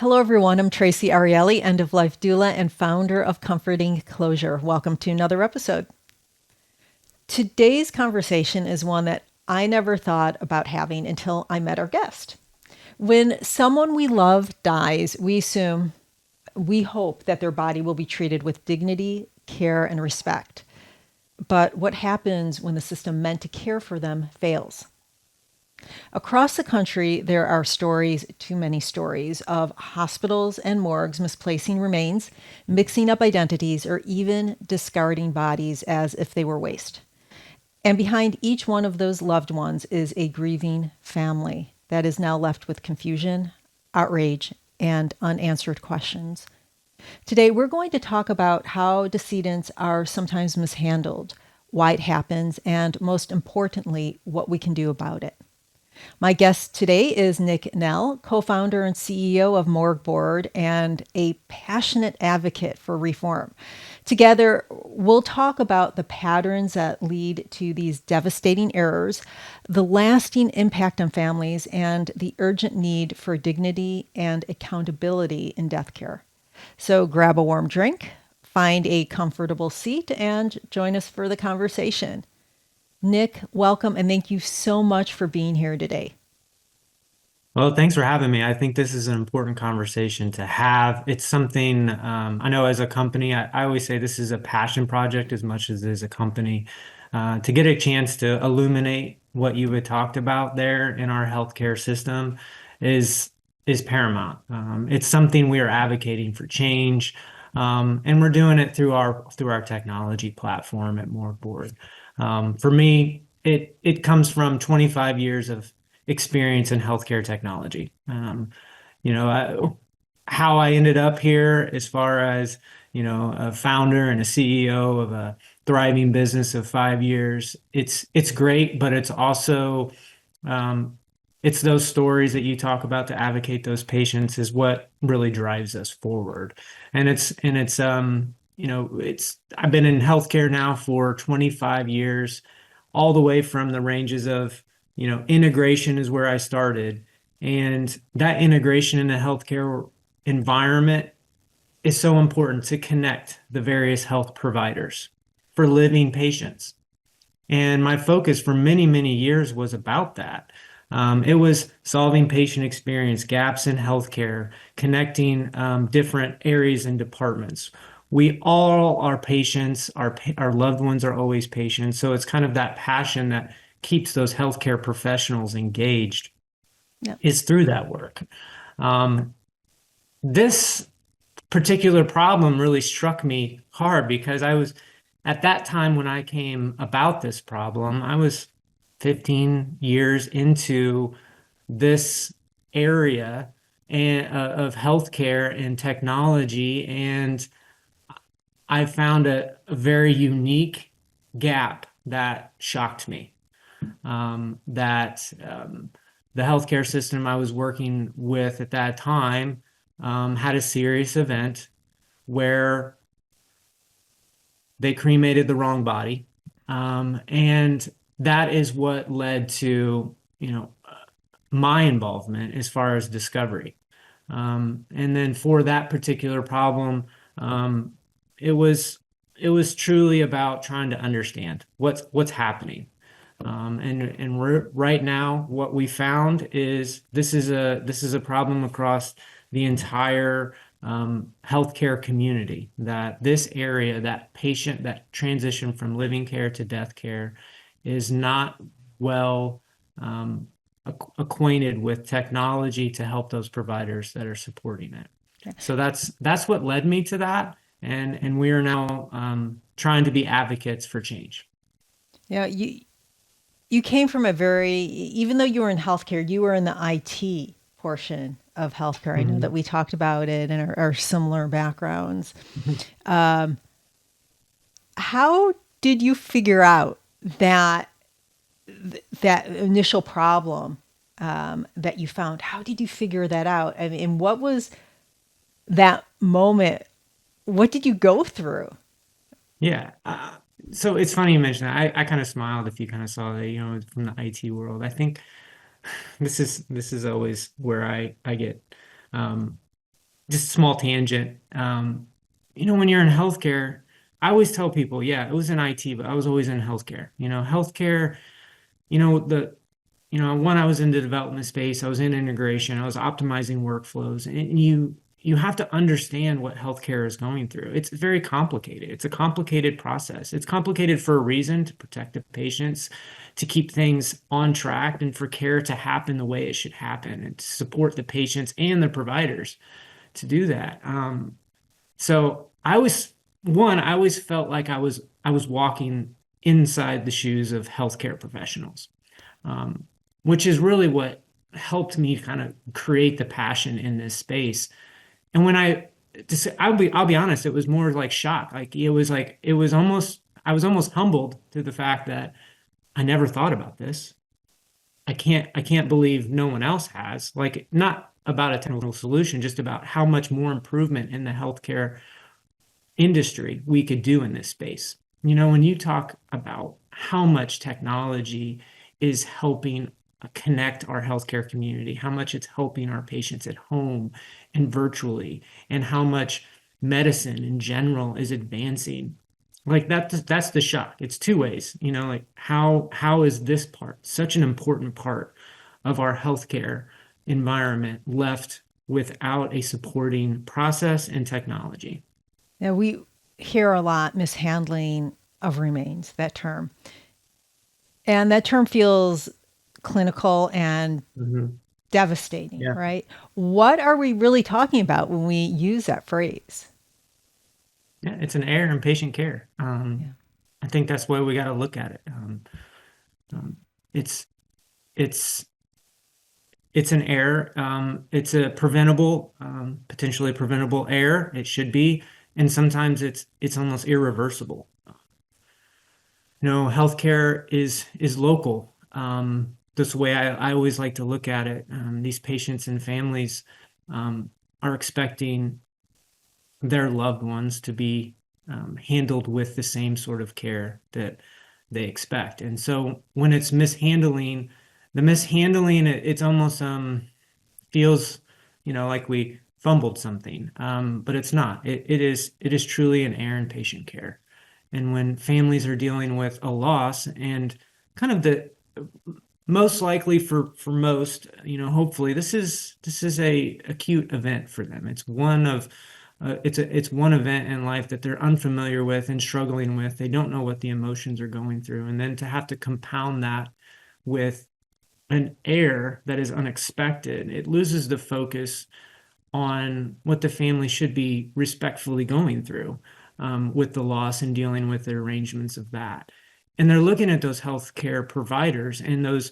Hello, everyone. I'm Traci Arieli, end of life doula and founder of Comforting Closure. Welcome to another episode. Today's conversation is one that I never thought about having until I met our guest. When someone we love dies, we hope that their body will be treated with dignity, care, and respect. But what happens when the system meant to care for them fails? Across the country, there are stories, too many stories, of hospitals and morgues misplacing remains, mixing up identities, or even discarding bodies as if they were waste. And behind each one of those loved ones is a grieving family that is now left with confusion, outrage, and unanswered questions. Today, we're going to talk about how decedents are sometimes mishandled, why it happens, and most importantly, what we can do about it. My guest today is Nick Nell, co-founder and CEO of MorgueBoard and a passionate advocate for reform. Together, we'll talk about the patterns that lead to these devastating errors, the lasting impact on families, and the urgent need for dignity and accountability in death care. So grab a warm drink, find a comfortable seat, and join us for the conversation. Nick, welcome, and thank you so much for being here today. Well, thanks for having me. I think this is an important conversation to have. It's something I know as a company, I always say this is a passion project as much as it is a company. To get a chance to illuminate what you had talked about there in our healthcare system is is paramount. It's something we are advocating for change, and we're doing it through our technology platform at MorgueBoard. For me, it comes from 25 years of experience in healthcare technology. You know, how I ended up here as far as, a founder and a CEO of a thriving business of 5 years. It's great, but it's also it's those stories that you talk about to advocate those patients is what really drives us forward. And it's I've been in healthcare now for 25 years, all the way from the ranges of, integration is where I started. And that integration in the healthcare environment is so important to connect the various health providers for living patients. And my focus for many, many years was about that. It was solving patient experience gaps in healthcare, connecting different areas and departments. We all are patients, our loved ones are always patients. So it's kind of that passion that keeps those healthcare professionals engaged Yep. is through that work. Um, this particular problem really struck me hard because I was at that time when I came about this problem, I was 15 years into this area of healthcare and technology, and I found a very unique gap that shocked me. That the healthcare system I was working with at that time had a serious event where they cremated the wrong body. And that is what led to, my involvement as far as discovery. And then for that particular problem, um, it was it was truly about trying to understand what's happening. And right now, what we found is this is a problem across the entire healthcare community. That this area, that patient, that transition from living care to death care, is not well acquainted with technology to help those providers that are supporting it. So that's what led me to that, and we are now trying to be advocates for change. Yeah, you came from even though you were in healthcare, you were in the IT portion of healthcare. I know that Mhm. we talked about it and our similar backgrounds. How did you figure out that that initial problem that you found? How did you figure that out? I mean, and what was that moment? What did you go through? Yeah. So it's funny you mentioned that. I kind of smiled if you kind of saw that, from the IT world. I think this is always where I get um, just a small tangent. When you're in healthcare, I always tell people, yeah, it was in IT, but I was always in healthcare. Healthcare, you know, the when I was in the development space, I was in integration, I was optimizing workflows, and you have to understand what healthcare is going through. It's very complicated. It's a complicated process. It's complicated for a reason, to protect the patients, to keep things on track, and for care to happen the way it should happen, and to support the patients and the providers to do that. So I always felt like I was walking inside the shoes of healthcare professionals, um, which is really what helped me kind of create the passion in this space. And when I'll be honest, it was more like shock. Like it was almost I was almost humbled to the fact that I never thought about this. I can't believe no one else has. Like, not about a technical solution, just about how much more improvement in the healthcare industry we could do in this space. When you talk about how much technology is helping connect our healthcare community, how much it's helping our patients at home and virtually, and how much medicine in general is advancing, like that's the shock. It's two ways. Like, how is this part, such an important part of our healthcare environment, left without a supporting process and technology? Now, we hear a lot mishandling of remains, that term. And that term feels clinical and Mhm. devastating, Yeah. right? What are we really talking about when we use that phrase? Yeah, it's an error in patient care. Yeah. I think that's why we got to look at it. Um, it's it's it's an error. It's a preventable, potentially preventable error. It should be, and sometimes it's almost irreversible. Healthcare is local. That's the way I always like to look at it. These patients and families are expecting their loved ones to be handled with the same sort of care that they expect. And so when it's mishandling, the mishandling, it's almost feels, like we fumbled something, but it's not. It is truly an error in patient care. And when families are dealing with a loss, and kind of the most likely for most, hopefully this is a acute event for them. It's one event in life that they're unfamiliar with and struggling with. They don't know what the emotions are going through, and then to have to compound that with an error that is unexpected, it loses the focus on what the family should be respectfully going through, with the loss and dealing with the arrangements of that. And they're looking at those healthcare providers and those,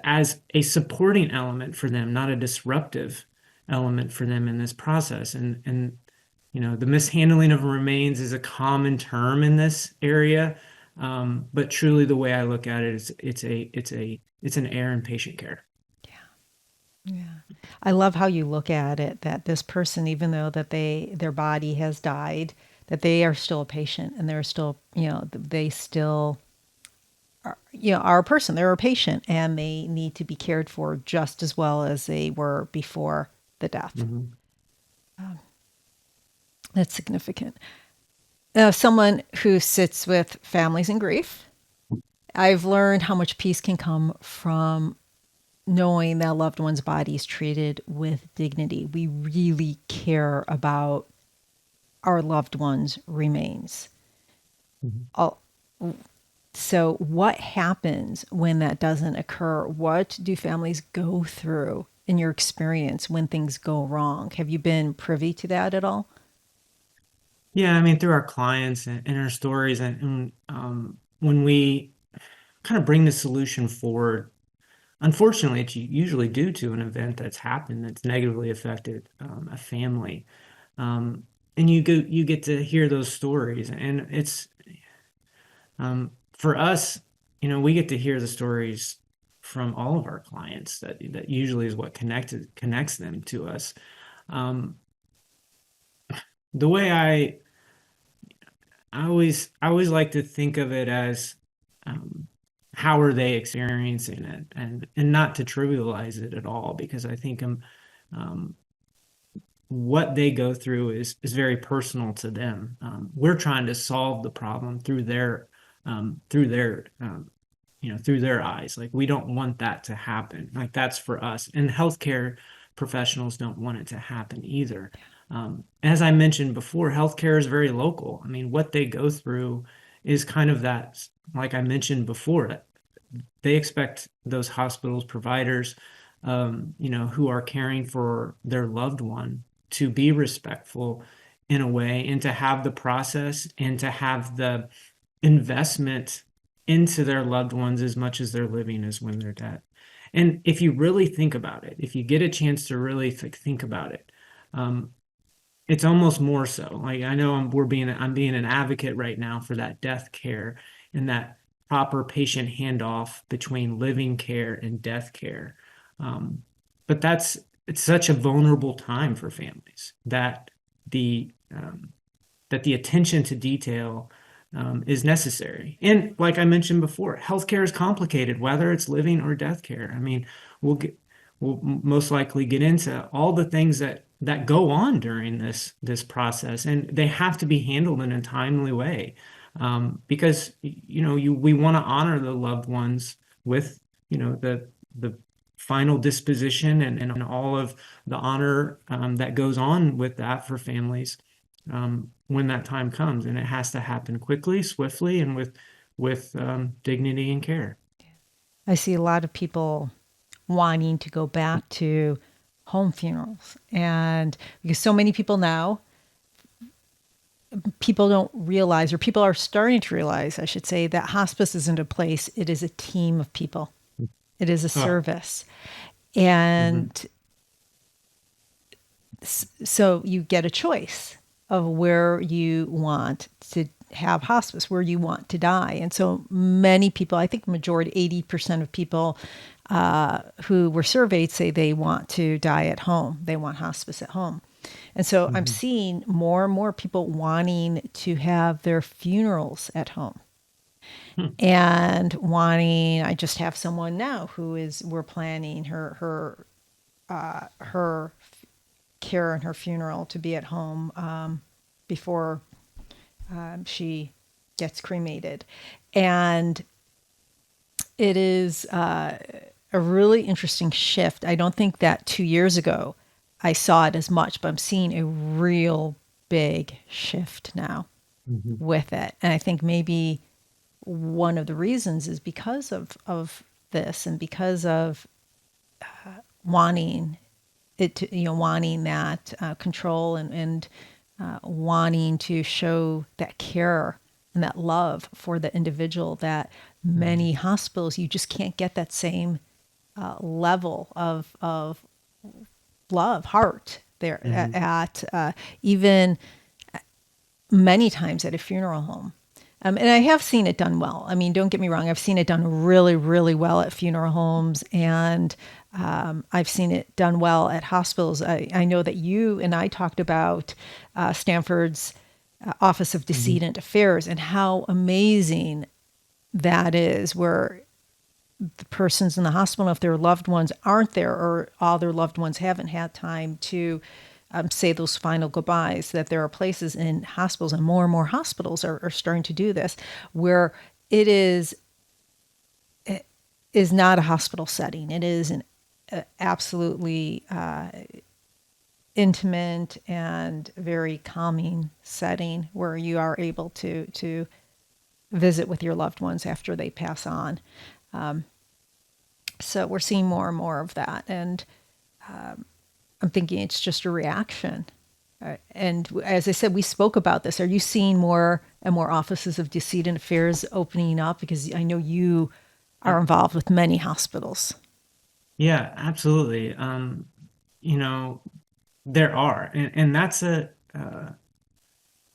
as a supporting element for them, not a disruptive element for them in this process. And the mishandling of remains is a common term in this area. But truly, the way I look at it is it's an error in patient care. Yeah. I love how you look at it, that this person, even though that their body has died, that they are still a patient, and they're still, they still are a person. They're a patient, and they need to be cared for just as well as they were before the death. Mhm. That's significant. Someone who sits with families in grief, I've learned how much peace can come from knowing that loved one's body is treated with dignity. We really care about our loved one's remains. Mhm. So, what happens when that doesn't occur? What do families go through in your experience when things go wrong? Have you been privy to that at all? Yeah, I mean, through our clients and our stories, and when we kind of bring the solution forward, unfortunately, it's usually due to an event that's happened that's negatively affected a family. And you get to hear those stories, and for us, we get to hear the stories from all of our clients. That usually is what connects them to us. Um, the way I always like to think of it as, um, how are they experiencing it, and not to trivialize it at all, because I think um, what they go through is very personal to them. We're trying to solve the problem through their eyes. Like, we don't want that to happen. Like, that's for us. And healthcare professionals don't want it to happen either. As I mentioned before, healthcare is very local. I mean, what they go through is kind of that, like I mentioned before, they expect those hospitals, providers, who are caring for their loved one to be respectful in a way, and to have the process and to have the investment into their loved ones as much as they're living as when they're dead. And if you really think about it, if you get a chance to really think about it, um, it's almost more so. Like, I know I'm being an advocate right now for that death care and that proper patient handoff between living care and death care. Um, but it's such a vulnerable time for families that the um, the attention to detail is necessary. And like I mentioned before, healthcare is complicated, whether it's living or death care. I mean, we'll get we'll most likely get into all the things that go on during this process, and they have to be handled in a timely way, because we want to honor the loved ones with the final disposition, and all of the honor that goes on with that for families when that time comes, and it has to happen quickly, swiftly, and with dignity and care. I see a lot of people wanting to go back to home funerals. And because so many people now, people don't realize, or people are starting to realize, I should say, that hospice isn't a place, it is a team of people. It is a Oh, service. mhm, And so you get a choice of where you want to have hospice, where you want to die. And so many people, I think majority, 80% of people who were surveyed say they want to die at home. They want hospice at home. And so I'm mhm, seeing more and more people wanting to have their funerals at home hmm, and wanting, I just have someone now we're planning her care and her funeral to be at home before she gets cremated. And it is a really interesting shift. I don't think that 2 years ago I saw it as much, but I'm seeing a real big shift now mhm, with it. And I think maybe one of the reasons is because of this, and because of wanting it to, wanting that control, and wanting to show that care and that love for the individual, that many mhm, hospitals, you just can't get that same level of love, heart there mhm, at even many times at a funeral home. And I have seen it done well. I mean, don't get me wrong. I've seen it done really, really well at funeral homes, and I've seen it done well at hospitals. I know that you and I talked about Stanford's Office of mhm, Decedent Affairs and how amazing that is, where the persons in the hospital, if their loved ones aren't there, or all their loved ones haven't had time to say those final goodbyes, that there are places in hospitals, and more hospitals are starting to do this, where it is not a hospital setting. It is an absolutely intimate and very calming setting, where you are able to visit with your loved ones after they pass on. So we're seeing more and more of that, and I'm thinking it's just a reaction. And as I said, we spoke about this. Are you seeing more and more offices of decedent affairs opening up? Because I know you are yeah, involved with many hospitals. yeah, absolutely. You know, there are, and that's a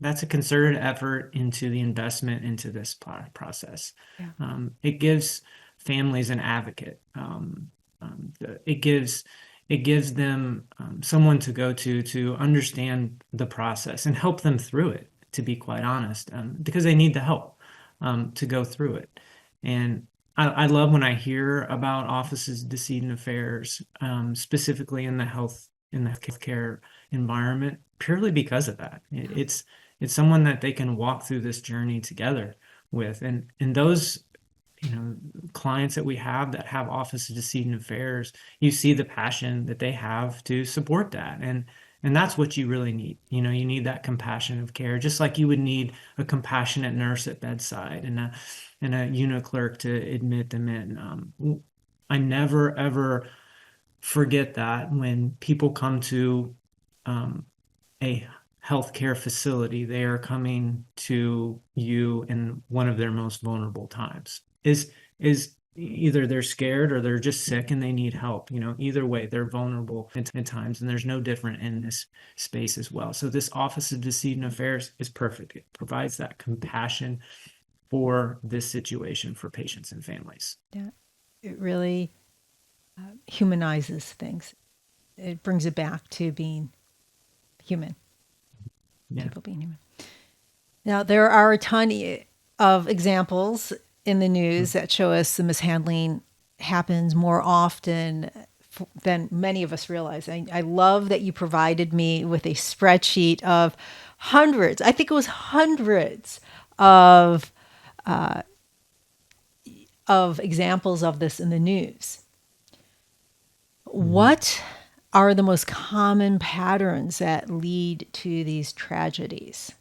concerted effort into the investment into this process. Yeah. It gives families an advocate. It gives them someone to go to understand the process and help them through it. To be quite honest, because they need the help to go through it. And I love when I hear about offices decedent affairs, specifically in the in the healthcare environment purely because of that. It's someone that they can walk through this journey together with. And those, clients that we have that have Office of Decedent Affairs, you see the passion that they have to support that. And that's what you really need. You need that compassion of care, just like you would need a compassionate nurse at bedside and a unit clerk to admit them in. I never ever forget that when people come to a healthcare facility, they are coming to you in one of their most vulnerable times. Is either they're scared or they're just sick and they need help. Either way, they're vulnerable at times, and there's no different in this space as well. So this Office of Decedent Affairs is perfect. It provides that compassion for this situation for patients and families. Yeah, it really humanizes things. It brings it back to being human. Yeah. People being human. Now, there are a ton of examples in the news that show us the mishandling happens more often than many of us realize. I love that you provided me with a spreadsheet of hundreds, I think it was hundreds of examples of this in the news. What are the most common patterns that lead to these tragedies?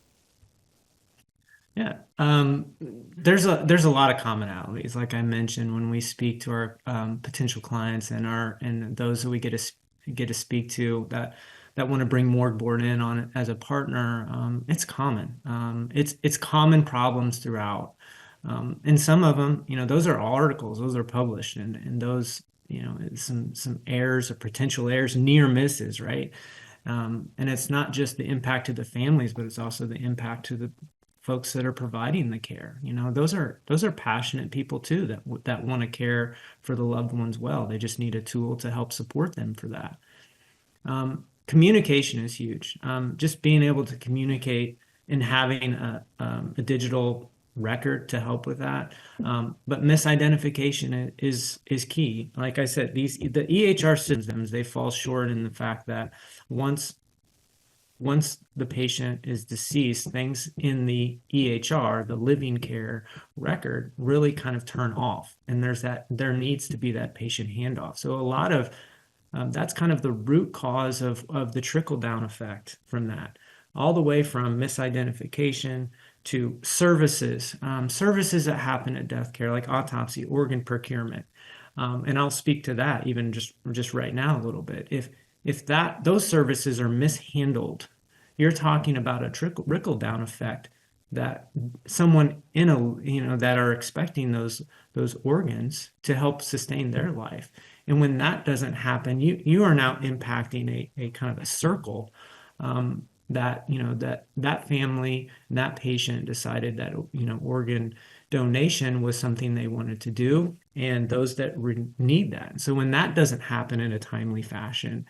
Yeah, there's a lot of commonalities. Like I mentioned, when we speak to our potential clients and those that we get to speak to that want to bring MorgueBoard in on it as a partner, it's common. It's common problems throughout, and some of them, those are articles, those are published, and those, some errors or potential errors, near misses, right? And it's not just the impact to the families, but it's also the impact to the folks that are providing the care. Those are passionate people too that want to care for the loved ones well. They just need a tool to help support them for that. Communication is huge. Just being able to communicate and having a digital record to help with that. But misidentification is key. Like I said, the EHR systems, they fall short in the fact that once the patient is deceased, things in the EHR, the living care record, really kind of turn off. And there needs to be that patient handoff. So a lot of that's kind of the root cause of the trickle down effect from that, all the way from misidentification to services that happen at death care, like autopsy, organ procurement. And I'll speak to that even just right now a little bit. If those services are mishandled, you're talking about a trickle down effect that someone that are expecting those organs to help sustain their life. And when that doesn't happen, you are now impacting a kind of a circle that family, that patient decided that organ donation was something they wanted to do, and those that need that. So when that doesn't happen in a timely fashion,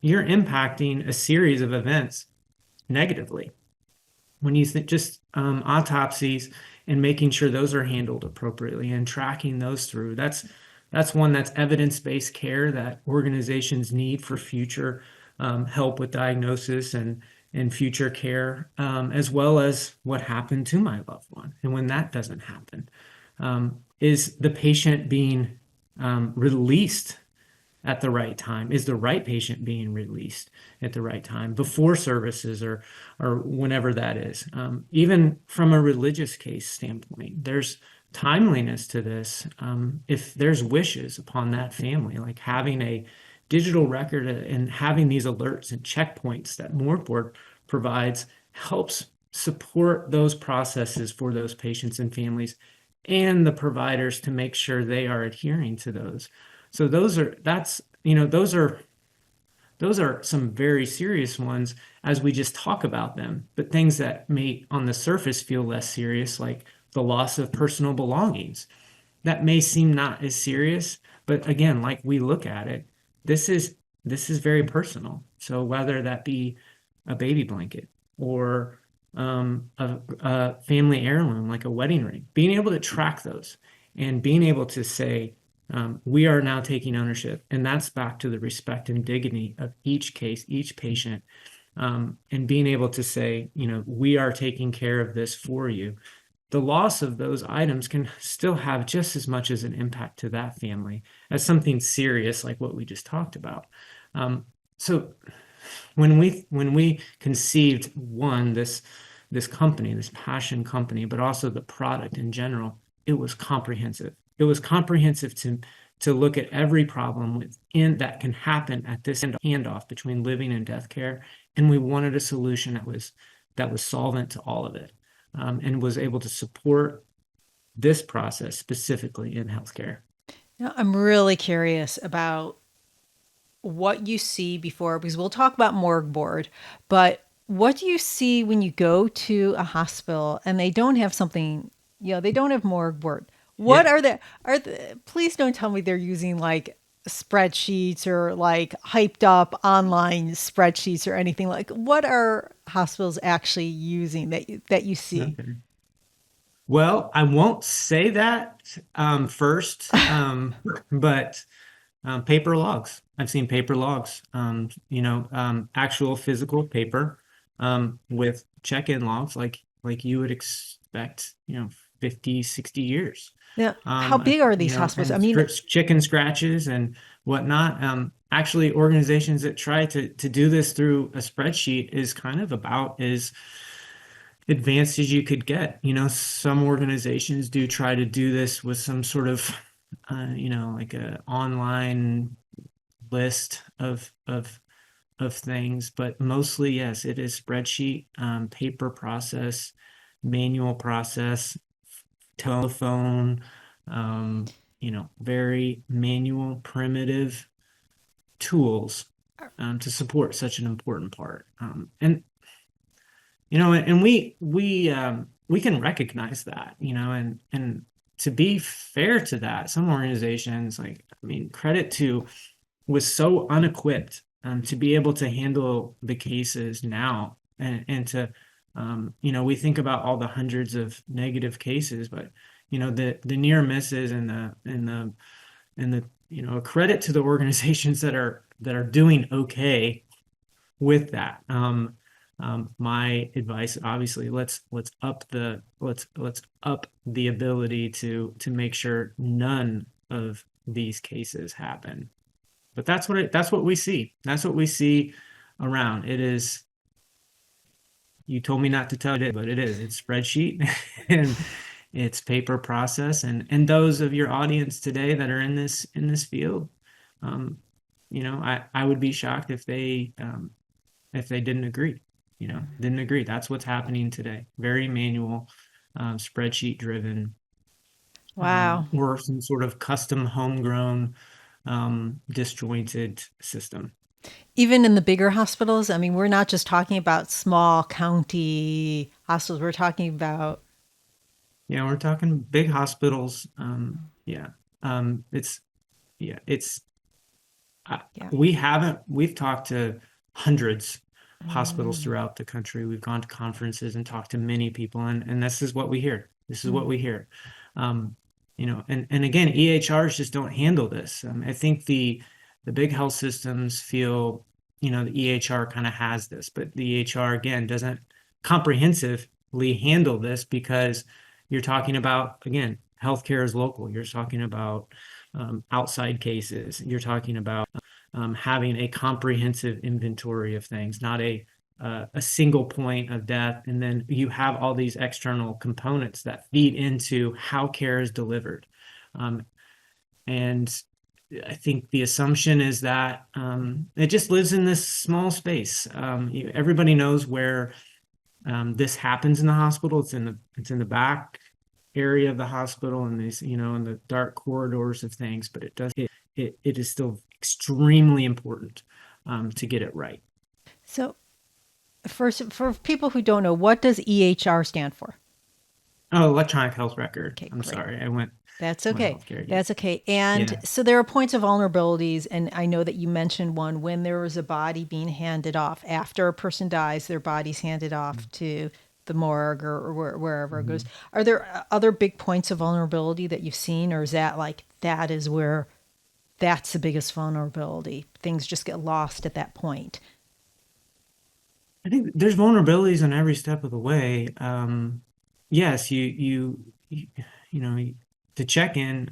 you're impacting a series of events negatively. When you think just autopsies and making sure those are handled appropriately and tracking those through, that's one that's evidence-based care that organizations need for future help with diagnosis and future care, as well as what happened to my loved one. And when that doesn't happen, is the patient being released at the right time? Is the right patient being released at the right time before services or whenever that is? Even from a religious case standpoint, there's timeliness to this. If there's wishes upon that family, like having a digital record and having these alerts and checkpoints that MorgueBoard provides helps support those processes for those patients and families and the providers to make sure they are adhering to those. So those are some very serious ones as we just talk about them, but things that may on the surface feel less serious, like the loss of personal belongings, that may seem not as serious, but again, like we look at it, this is very personal. So whether that be a baby blanket or a family heirloom like a wedding ring, being able to track those and being able to say, We are now taking ownership, and that's back to the respect and dignity of each case, each patient, and being able to say, we are taking care of this for you. The loss of those items can still have just as much as an impact to that family as something serious like what we just talked about. So when we conceived this company, this passion company, but also the product in general, it was comprehensive. It was comprehensive to look at every problem within that can happen at this handoff between living and death care, and we wanted a solution that was solvent to all of it, and was able to support this process specifically in healthcare. Now, I'm really curious about what you see before, because we'll talk about MorgueBoard, but what do you see when you go to a hospital and they don't have something, they don't have MorgueBoard? What Yeah. are the, please don't tell me they're using like spreadsheets or like hyped up online spreadsheets or anything. Like, what are hospitals actually using that you see? Okay. Well, I won't say that first, but paper logs. I've seen paper logs, actual physical paper, with check-in logs like you would expect, 50, 60 years. Now, how big are these hospitals? I And mean, chicken scratches and whatnot. Actually, organizations that try to do this through a spreadsheet is kind of about as advanced as you could get. Some organizations do try to do this with some sort of, like a online list of things, but mostly, yes, it is spreadsheet, paper process, manual process, telephone, very manual, primitive tools, to support such an important part. And we can recognize that, and to be fair to that, some organizations, like, I mean, credit to, was so unequipped, to be able to handle the cases now, and to, we think about all the hundreds of negative cases, but the near misses and the a credit to the organizations that are doing okay with that. My advice, obviously, let's up the ability to make sure none of these cases happen. But that's what we see. That's what we see around. It is. You told me not to tell you, but it is. It's spreadsheet and it's paper process. And those of your audience today that are in this field, um, I would be shocked if they didn't agree. Didn't agree. That's what's happening today. Very manual, spreadsheet driven, wow. or some sort of custom homegrown, disjointed system. Even in the bigger hospitals, I mean, we're not just talking about small county hospitals. We're talking about, Yeah, we're talking big hospitals. Yeah. It's yeah, it's yeah. we've talked to hundreds of hospitals throughout the country. We've gone to conferences and talked to many people, and this is what we hear. This is what we hear. And again, EHRs just don't handle this. I think the big health systems feel, the EHR kind of has this, but the EHR, again, doesn't comprehensively handle this, because you're talking about, again, healthcare is local. You're talking about, outside cases. You're talking about, having a comprehensive inventory of things, not a single point of death. And then you have all these external components that feed into how care is delivered. And I think the assumption is that, it just lives in this small space. Everybody knows where, this happens in the hospital. It's in the back area of the hospital, and these, in the dark corridors of things. But it is still extremely important, to get it right. So, first, for people who don't know, what does EHR stand for? Oh, electronic health record. Okay, I'm great. sorry, I went That's went okay. healthcare. Yeah, That's okay. And yeah, so there are points of vulnerabilities, and I know that you mentioned one when there was a body being handed off after a person dies, their body's handed off to the morgue wherever it goes. Mhm. Are there other big points of vulnerability that you've seen, or is that like that is where that's the biggest vulnerability? Things just get lost at that point. I think there's vulnerabilities on every step of the way. Yes, you know, to check in,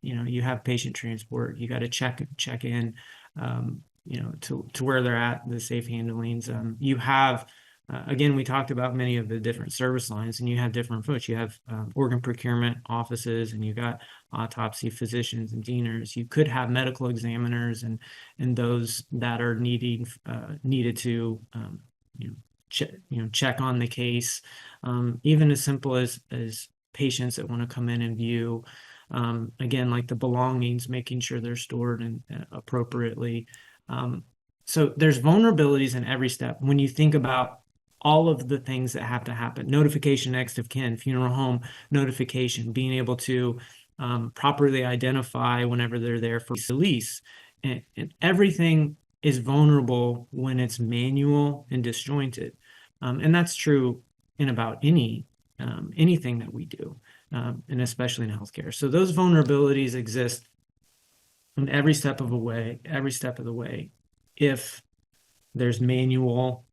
you have patient transport. You got to check in, to where they're at, the safe handlings. You have, again, we talked about many of the different service lines, and you have different folks. You have organ procurement offices, and you got autopsy physicians and deaners. You could have medical examiners and those that are needed to you know check on the case, even as simple as patients that want to come in and view, again, like the belongings, making sure they're stored and appropriately. um, so there's vulnerabilities in every step when you think about all of the things that have to happen: notification next of kin, funeral home notification, being able to properly identify whenever they're there for release, and everything is vulnerable when it's manual and disjointed. And that's true in about anything that we do, and especially in healthcare. So those vulnerabilities exist in every step of the way. If there's manual,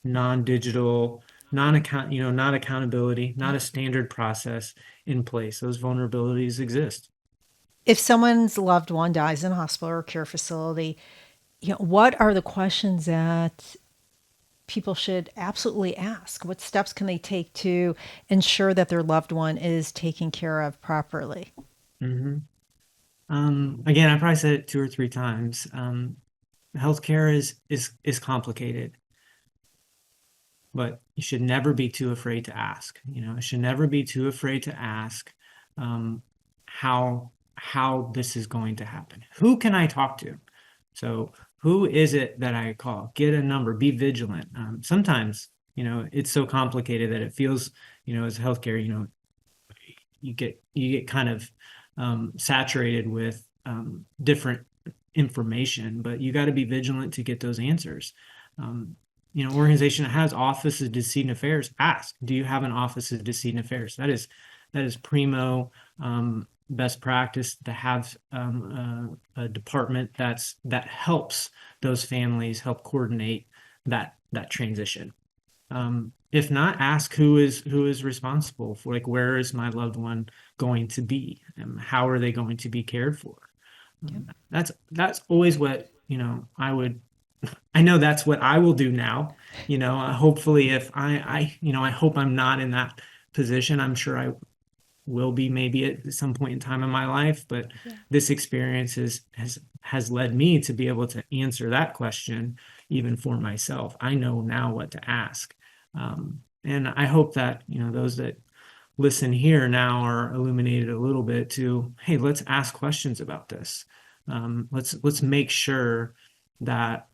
non-digital, not accountability, not a standard process in place, those vulnerabilities exist. If someone's loved one dies in a hospital or care facility, what are the questions that people should absolutely ask? What steps can they take to ensure that their loved one is taken care of properly? Mhm. Again, I probably said it two or three times. Healthcare is complicated, but you should never be too afraid to ask. I should never be too afraid to ask, um, how this is going to happen. Who can I talk to? So who is it that I call? Get a number. Be vigilant. Sometimes, it's so complicated that it feels, as healthcare, you get kind of saturated with different information, but you got to be vigilant to get those answers. Organization that has office of decedent affairs, ask, do you have an office of decedent affairs? That is primo best practice to have a department that helps those families help coordinate that transition. If not, ask who is responsible for, like, where is my loved one going to be, and how are they going to be cared for? Yep. That's always what I know that's what I will do now. Hopefully, if I hope I'm not in that position. I'm sure I will be, maybe at some point in time in my life, but Yeah. this experience has led me to be able to answer that question even for myself. I know now what to ask. And I hope that, those that listen here now are illuminated a little bit to, hey, let's ask questions about this. Let's make sure that,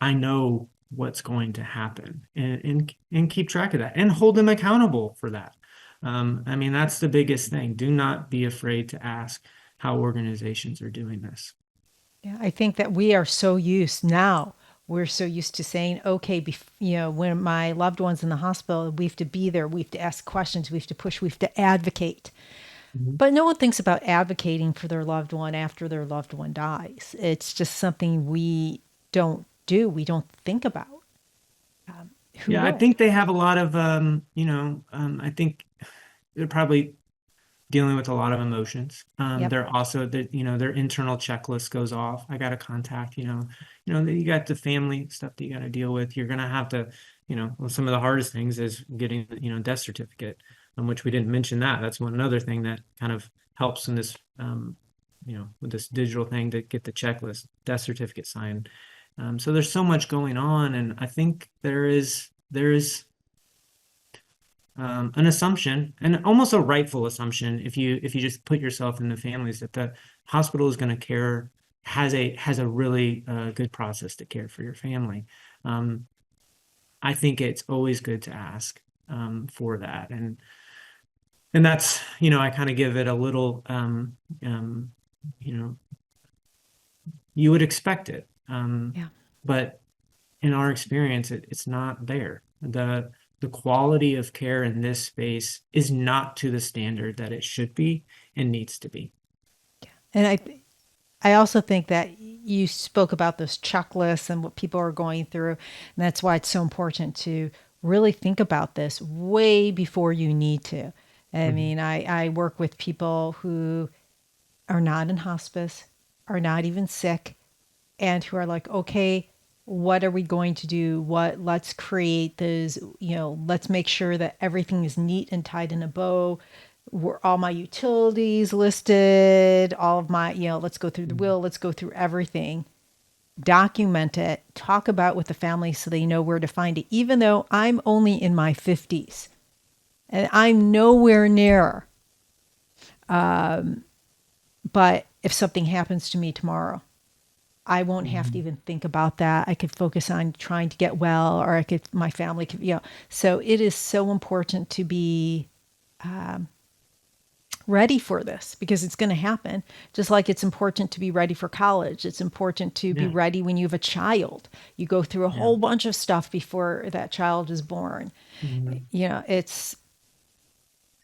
I know what's going to happen, and keep track of that and hold them accountable for that. I mean, that's the biggest thing. Do not be afraid to ask how organizations are doing this. Yeah, I think that we are so used now. We're so used to saying, okay, when my loved one's in the hospital, we have to be there. We have to ask questions. We have to push. We have to advocate. Mhm. But no one thinks about advocating for their loved one after their loved one dies. It's just something we don't do. We don't think about. Who Yeah, I will? think they have a lot of, I think they're probably dealing with a lot of emotions. Yep. They're also, their internal checklist goes off. I got to contact, you got the family stuff that you got to deal with. You're going to have to, well, some of the hardest things is getting, death certificate, which we didn't mention that. That's another thing that kind of helps in this, with this digital thing, to get the checklist, death certificate signed. So there's so much going on, and I think there is an assumption, and almost a rightful assumption, if you just put yourself in the families, that the hospital is going to care, has a really good process to care for your family. Um, I think it's always good to ask for that, and that's, I kind of give it a little, um, you know you would expect it, Yeah. but in our experience, it's not there. The quality of care in this space is not to the standard that it should be and needs to be. And I also think that you spoke about those checklists and what people are going through. And that's why it's so important to really think about this way before you need to. I Mhm. mean, I work with people who are not in hospice, are not even sick, and who are like, okay, what are we going to do? Let's create those, let's make sure that everything is neat and tied in a bow. Were all my utilities listed, all of my, let's go through the will, let's go through everything, document it, talk about with the family so they know where to find it, even though I'm only in my 50s and I'm nowhere near. But if something happens to me tomorrow, I won't have to Mhm. even think about that. I could focus on trying to get well, or my family could, So it is so important to be ready for this because it's going to happen. Just like it's important to be ready for college. It's important to be Yeah, ready when you have a child. You go through a yeah. whole bunch of stuff before that child is born. Mhm. It's,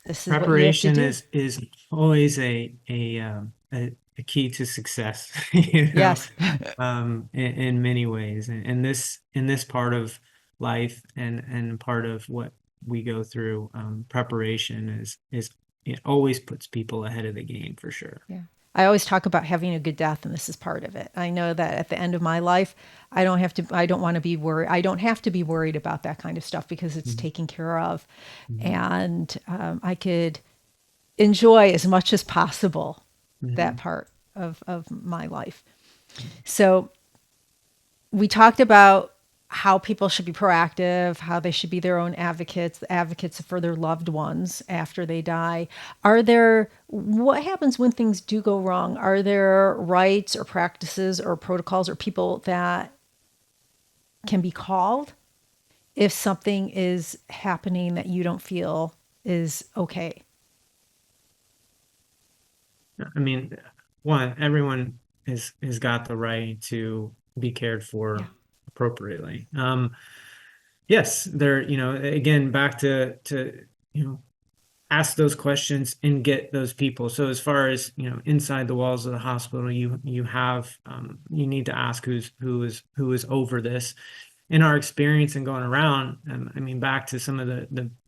this is what you have to Preparation do. is always a key to success, Yes. in many ways. And this in this part of life and part of what we go through, preparation is it always puts people ahead of the game for sure. Yeah. I always talk about having a good death, and this is part of it. I know that at the end of my life, I don't want to be worried. I don't have to be worried about that kind of stuff because it's Mhm. taken care of. Mhm. And I could enjoy as much as possible that Mhm. part of my life. So we talked about how people should be proactive, how they should be their own advocates, advocates for their loved ones after they die. What happens when things do go wrong? Are there rights or practices or protocols or people that can be called if something is happening that you don't feel is okay? I mean, one, everyone has got the right to be cared Yeah. for appropriately. Yes, there, again, back to, ask those questions and get those people. So as far as, inside the walls of the hospital, you need to ask who is over this. In our experience and going around, I mean, back to some of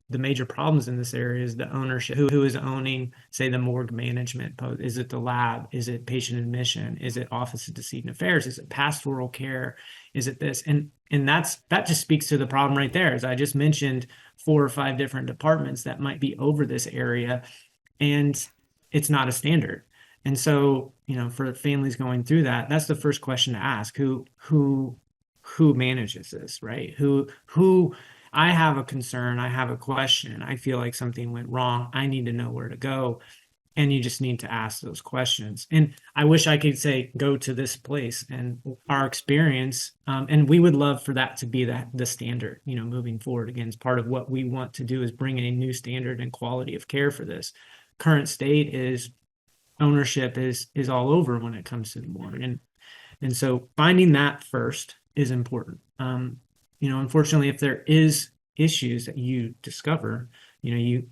the major problems in this area is the ownership. Who is owning, say, the morgue management? Is it the lab? Is it patient admission? Is it Office of Decedent Affairs? Is it pastoral care? Is it this? And that just speaks to the problem right there. As I just mentioned, 4 or 5 different departments that might be over this area, and it's not a standard. And so, for families going through that, that's the first question to ask: who manages this, right? Who I have a concern, I have a question, I feel like something went wrong, I need to know where to go. And you just need to ask those questions. And I wish I could say, go to this place. And our experience, and we would love for that to be the standard, moving forward. Again, it's part of what we want to do is bring a new standard and quality of care for this. Current state is ownership is all over when it comes to the morgue. And so finding that first is important. Unfortunately, if there is issues that you discover, you know, you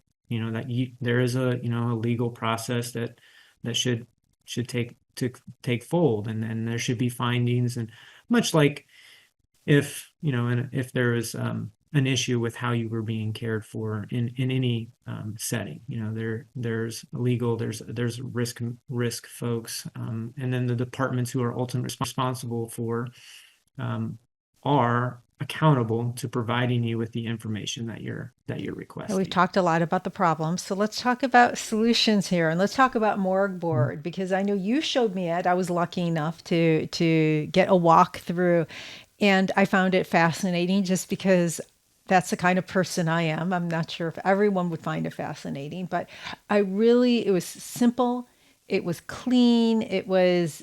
that there is a legal process that should take fold, and then there should be findings. And much like and if there is an issue with how you were being cared for in any setting, there's legal, there's risk folks, and then the departments who are ultimately responsible for um, are accountable to providing you with the information that you're And we've requesting. talked a lot about the problems. So let's talk about solutions here, and let's talk about Mhm. MorgueBoard because I know you showed me it. I was lucky enough to get a walk through, and I found it fascinating just because that's the kind of person I am. I'm not sure if everyone would find it fascinating, but it was simple, it was clean, it was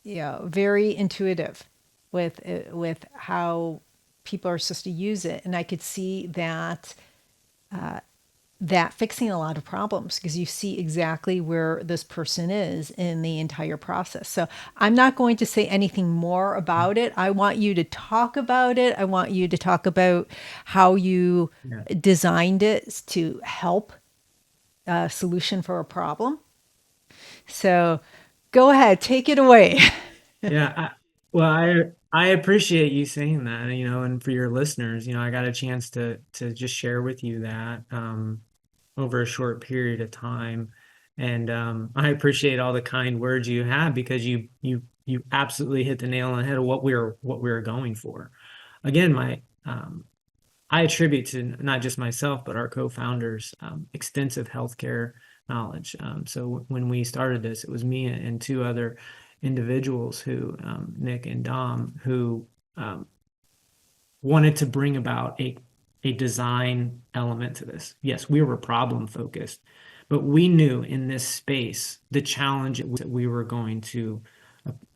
very intuitive with how people are supposed to use it, and I could see that that fixing a lot of problems because you see exactly where this person is in the entire process. So I'm not going to say anything more about it. I want you to talk about it. I want you to talk about how you Yeah. designed it to help a solution for a problem. So go ahead, take it away. Yeah, well, I appreciate you saying that, and for your listeners, I got a chance to just share with you that over a short period of time, and I appreciate all the kind words you have because you absolutely hit the nail on the head of what we were going for. Again, I attribute to not just myself, but our co-founders extensive healthcare knowledge. So when we started this, it was me and two other individuals who, Nick and Dom, who um, wanted to bring about a design element to this. Yes, we were problem focused, but we knew in this space the challenge that we were going to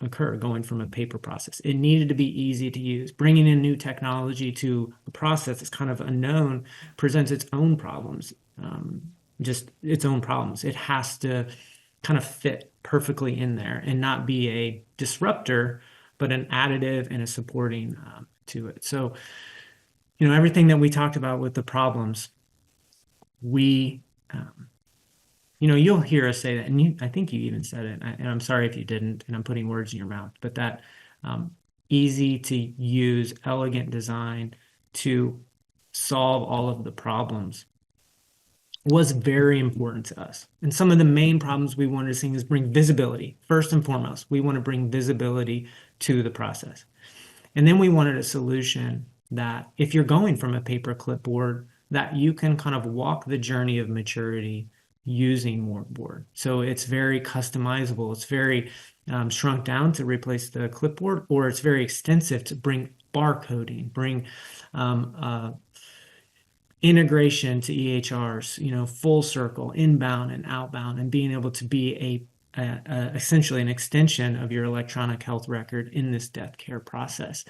occur going from a paper process. It needed to be easy to use. Bringing in new technology to a process that's kind of unknown presents its own problems, just its own problems. It has to kind of fit perfectly in there and not be a disruptor, but an additive and a supporting to it. So, everything that we talked about with the problems, we you'll hear us say that, and I think you even said it, and I'm sorry if you didn't, and I'm putting words in your mouth, but that um, easy to use, elegant design to solve all of the problems was very important to us. And some of the main problems we wanted to see is bring visibility. First and foremost, we want to bring visibility to the process. And then we wanted a solution that if you're going from a paper clipboard, that you can kind of walk the journey of maturity using MorgueBoard. So it's very customizable. It's very shrunk down to replace the clipboard, or it's very extensive to bring barcoding, bring integration to EHRs, full circle, inbound and outbound, and being able to be essentially an extension of your electronic health record in this death care process.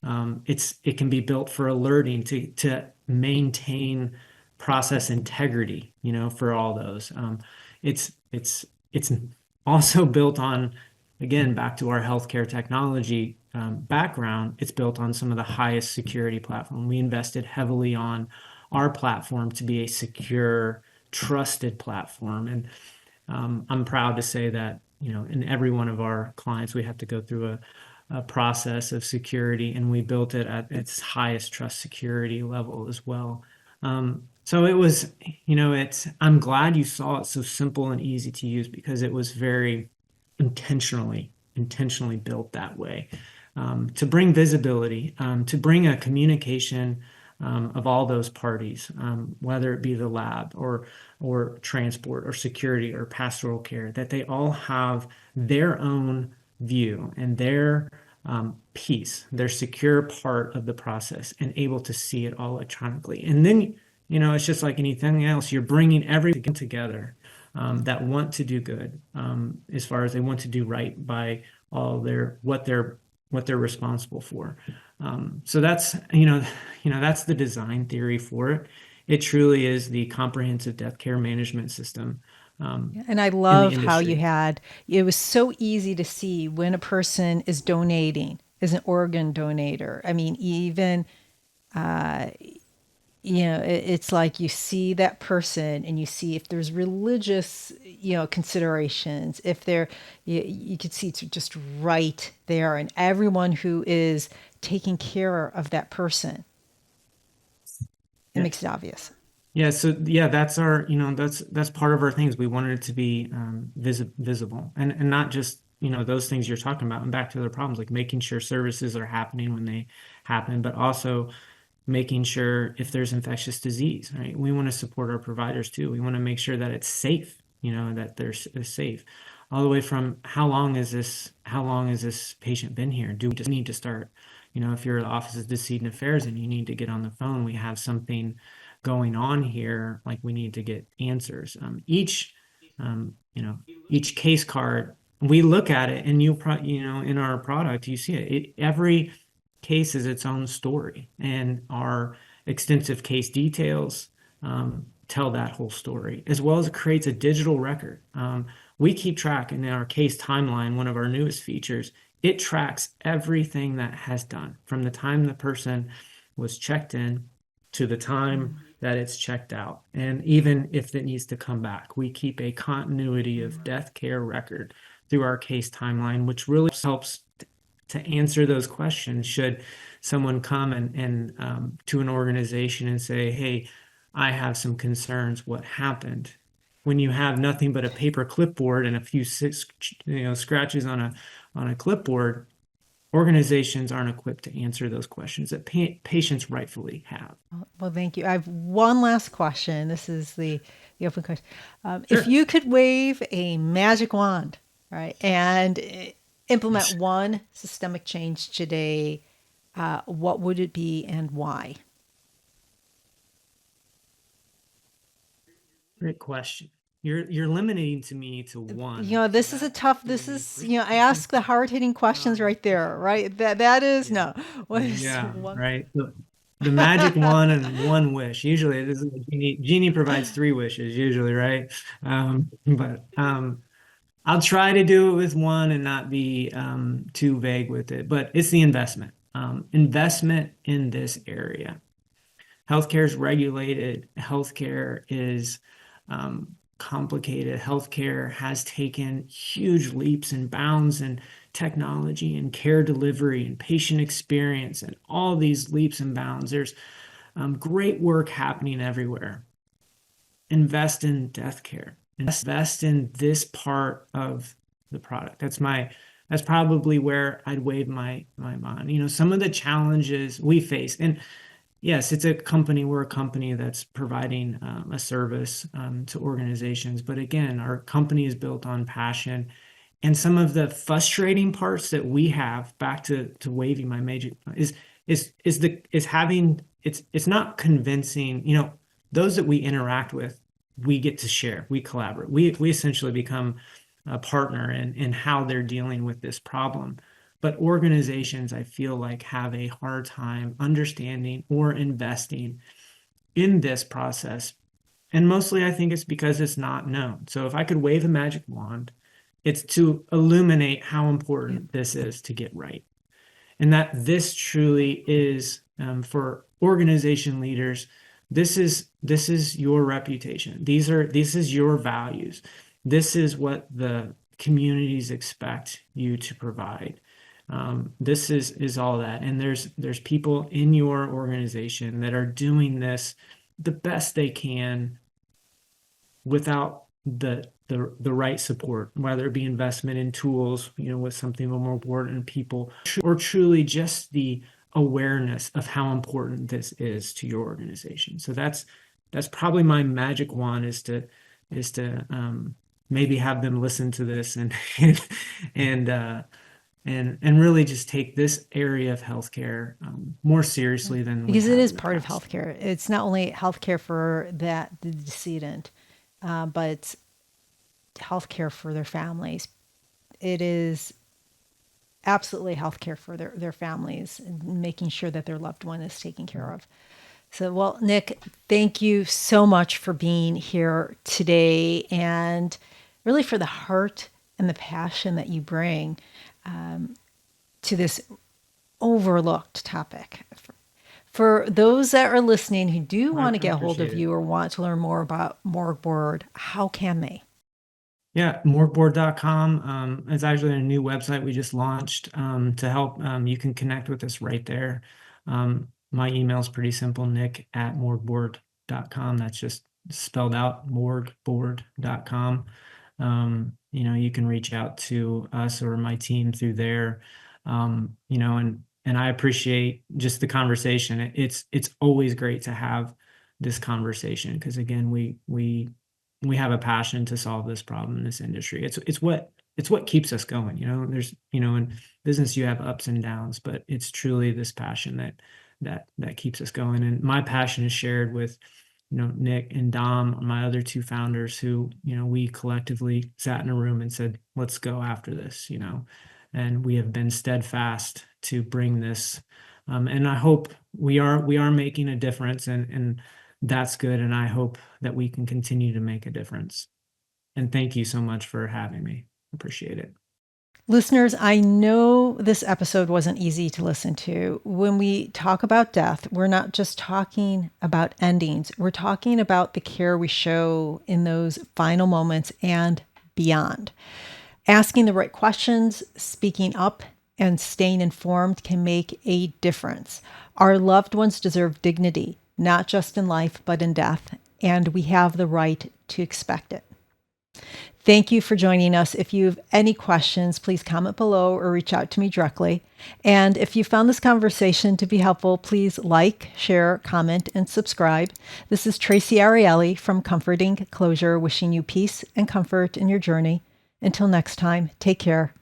It can be built for alerting to maintain process integrity, for all those. It's also built on, again, back to our healthcare technology background. It's built on some of the highest security platform. We invested heavily on our platform to be a secure, trusted platform, and I'm proud to say that, in every one of our clients, we have to go through a process of security, and we built it at its highest trust security level as well. So it was, I'm glad you saw it so simple and easy to use because it was very intentionally built that way, to bring visibility, to bring a communication of all those parties, whether it be the lab or transport or security or pastoral care, that they all have their own view and their piece, their secure part of the process, and able to see it all electronically. And then, it's just like anything else, you're bringing everything together that want to do good, as far as they want to do right by all what they're responsible for. So that's that's the design theory for it. It truly is the comprehensive death care management system And I in the love how you industry. had it was so easy to see when a person is donating, is an organ donator. I mean, even it's like you see that person and you see if there's religious, considerations, if you could see it's just right there, and everyone who is taking care of that person, it Yeah. makes it obvious. Yeah, so yeah, that's our, that's part of our things. We wanted it to be visible, and not just, those things you're talking about, and back to the problems, like making sure services are happening when they happen, but also making sure if there's infectious disease, right? We want to support our providers too. We want to make sure that it's safe, that they're safe. All the way from how long has this patient been here? Do we just need to start, if you're the Office of Decedent Affairs and you need to get on the phone, we have something going on here, like we need to get answers. Um, you know, each case card, we look at it, and in our product, you see every case is its own story, and our extensive case details tell that whole story, as well as it creates a digital record. We keep track in our case timeline, one of our newest features. It tracks everything that has done from the time the person was checked in to the time that it's checked out. And even if it needs to come back, we keep a continuity of death care record through our case timeline, which really helps to answer those questions. Should someone come and to an organization and say, hey, I have some concerns, what happened? When you have nothing but a paper clipboard and a few scratches on a clipboard, organizations aren't equipped to answer those questions that patients rightfully have. Well, thank you. I have one last question. This is the open question. If Sure. you could wave a magic wand, right, and implement one systemic change today, what would it be and why? Great question. You're limiting to me to one. This is a tough, I ask the hard hitting questions right there, right? That is, no. What is Yeah, one? right. The magic one and one wish. Usually, this is a genie provides three wishes, usually, right? But I'll try to do it with one and not be too vague with it. But it's the investment. Investment in this area. Healthcare is regulated. Healthcare is complicated. Healthcare has taken huge leaps and bounds in technology and care delivery and patient experience and all these leaps and bounds. There's great work happening everywhere. Invest in death care. Invest in this part of the product. That's probably where I'd wave my wand. Some of the challenges we face, and yes, we're a company that's providing a service to organizations. But again, our company is built on passion. And some of the frustrating parts that we have, back to waving my magic, it's not convincing, those that we interact with, we get to share, we collaborate. We essentially become a partner in how they're dealing with this problem. But organizations, I feel like, have a hard time understanding or investing in this process. And mostly, I think it's because it's not known. So if I could wave a magic wand, it's to illuminate how important this is to get right. And that this truly is, for organization leaders, this is your reputation. This is your values. This is what the communities expect you to provide. This is all that. And there's people in your organization that are doing this the best they can without the right support, whether it be investment in tools, with something more important, people, or truly just the awareness of how important this is to your organization. So that's probably my magic wand, is to maybe have them listen to this and and really just take this area of healthcare more seriously than we Because it have is in the part of past. healthcare. It's not only healthcare for the decedent, but it's healthcare for their families. It is absolutely healthcare for their families, and making sure that their loved one is taken care of. So, well, Nick, thank you so much for being here today, and really for the heart and the passion that you bring to this overlooked topic. For those that are listening who do I want to get a hold of appreciate it. you or want to learn more about MorgueBoard, how can they? Yeah, morgueboard.com. It's actually a new website we just launched to help. You can connect with us right there. My email is pretty simple, nick@morgueboard.com. That's just spelled out, morgueboard.com. You can reach out to us or my team through there. And I appreciate just the conversation. It's always great to have this conversation, because again, we have a passion to solve this problem in this industry. It's what keeps us going. There's, in business you have ups and downs, but it's truly this passion that keeps us going. And my passion is shared with, Nick and Dom, my other two founders, who, we collectively sat in a room and said, let's go after this, and we have been steadfast to bring this. And I hope we are making a difference. And that's good. And I hope that we can continue to make a difference. And thank you so much for having me. Appreciate it. Listeners, I know this episode wasn't easy to listen to. When we talk about death, we're not just talking about endings. We're talking about the care we show in those final moments and beyond. Asking the right questions, speaking up, and staying informed can make a difference. Our loved ones deserve dignity, not just in life, but in death, and we have the right to expect it. Thank you for joining us. If you have any questions, please comment below or reach out to me directly. And if you found this conversation to be helpful, please like, share, comment, and subscribe. This is Traci Arieli from Comforting Closure, wishing you peace and comfort in your journey. Until next time, take care.